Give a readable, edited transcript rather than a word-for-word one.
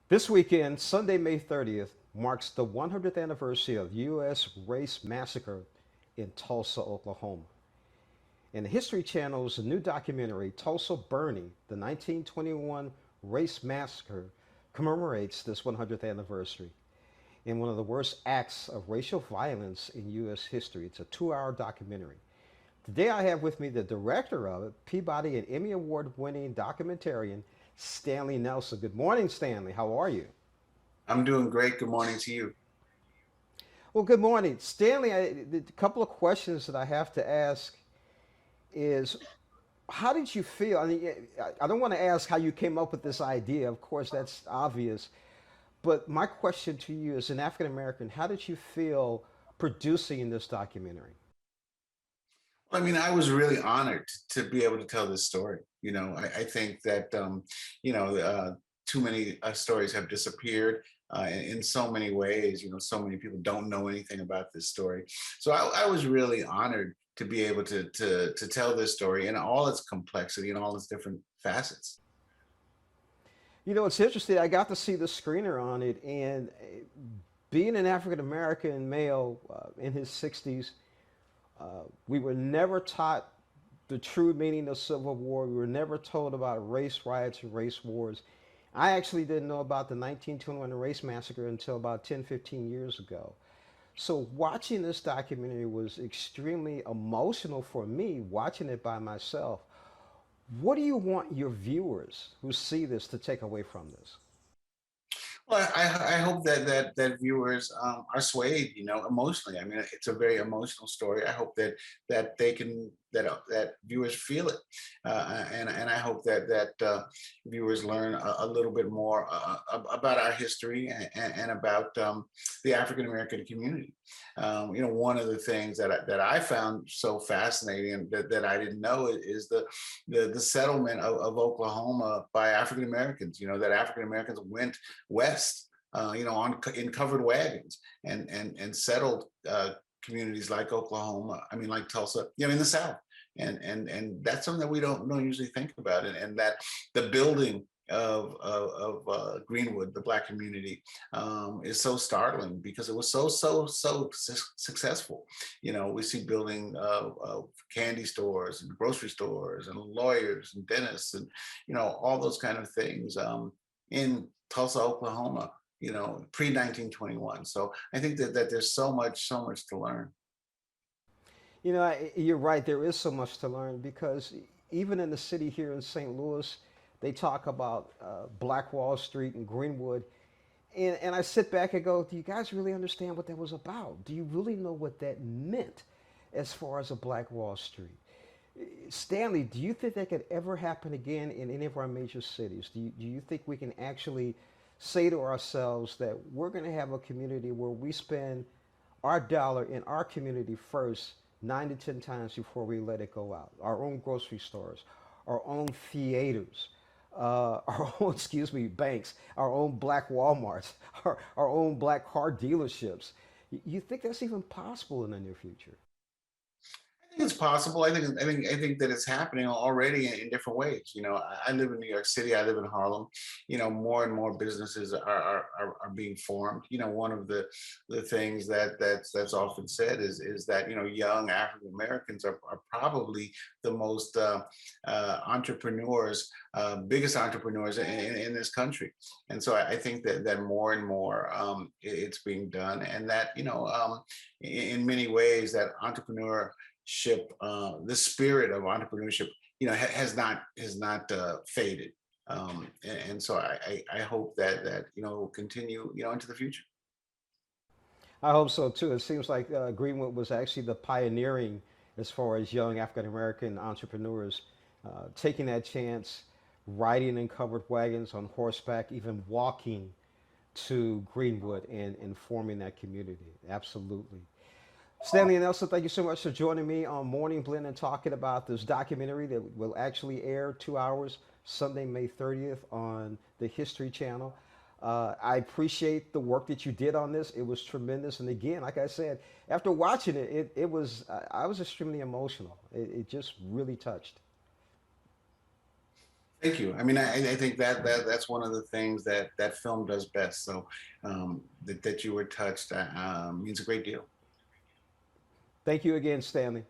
This weekend, Sunday, May 30th, marks the 100th anniversary of the U.S. Race Massacre in Tulsa, Oklahoma. And the History Channel's new documentary, Tulsa Burning, the 1921 Race Massacre, commemorates this 100th anniversary in one of the worst acts of racial violence in U.S. history. It's a 2-hour documentary. Today I have with me the director of it, Peabody and Emmy-Award winning documentarian, Stanley Nelson. Good morning, Stanley. How are you? I'm doing great. Good morning to you. Well, good morning, Stanley. The couple of questions that I have to ask is, how did you feel? I mean, I don't want to ask how you came up with this idea. Of course, that's obvious. But my question to you, as an African American, how did you feel producing this documentary? I was really honored to be able to tell this story. I think that, you know, uh, too many stories have disappeared in so many ways. So many people don't know anything about this story. So I was really honored to be able to tell this story in all its complexity and all its different facets. You know, it's interesting. I got to see the screener on it, and being an African American male in his 60s, we were never taught the true meaning of Civil War. We were never told about race riots and race wars. I actually didn't know about the 1921 Race Massacre until about 10, 15 years ago. So watching this documentary was extremely emotional for me, watching it by myself. What do you want your viewers who see this to take away from this? Well, I hope that viewers are swayed, emotionally. I mean, it's a very emotional story. I hope that they can that viewers feel it, and I hope that viewers learn a little bit more about our history and about the African American community. One of the things that I found so fascinating that I didn't know is the settlement of Oklahoma by African Americans. That African Americans went west, in covered wagons and settled communities like Oklahoma. I mean, like Tulsa. In the South, and that's something that we don't usually think about, and that the building of Greenwood, the Black community, is so startling because it was so successful. We see building candy stores and grocery stores and lawyers and dentists and all those kind of things in Tulsa, Oklahoma. Pre 1921. So I think that there's so much to learn. You know, you're right. There is so much to learn because even in the city here in St. Louis, they talk about Black Wall Street and Greenwood. And I sit back and go, do you guys really understand what that was about? Do you really know what that meant as far as a Black Wall Street? Stanley, do you think that could ever happen again in any of our major cities? Do you think we can actually say to ourselves that we're going to have a community where we spend our dollar in our community first 9 to 10 times before we let it go out? Our own grocery stores, our own theaters, our own, excuse me, banks, our own black Walmarts, our own black car dealerships. You think that's even possible in the near future? I think it's possible. I think that it's happening already in different ways. I live in New York City. I live in Harlem. More and more businesses are being formed. One of the things that's often said is that young African Americans are probably the most entrepreneurs, biggest entrepreneurs in this country. And so I think that more and more it's being done, and that in many ways that entrepreneurship, the spirit of entrepreneurship, has not faded. And so I hope that will continue, into the future. I hope so too. It seems like Greenwood was actually the pioneering as far as young African American entrepreneurs taking that chance, riding in covered wagons on horseback, even walking to Greenwood and forming that community. Absolutely. Stanley Nelson, thank you so much for joining me on Morning Blend and talking about this documentary that will actually air 2 hours Sunday, May 30th on the History Channel. I appreciate the work that you did on this. It was tremendous. And again, like I said, after watching it, it was, I was extremely emotional. It just really touched. Thank you. I mean, I think that's one of the things that that film does best. So that you were touched means a great deal. Thank you again, Stanley.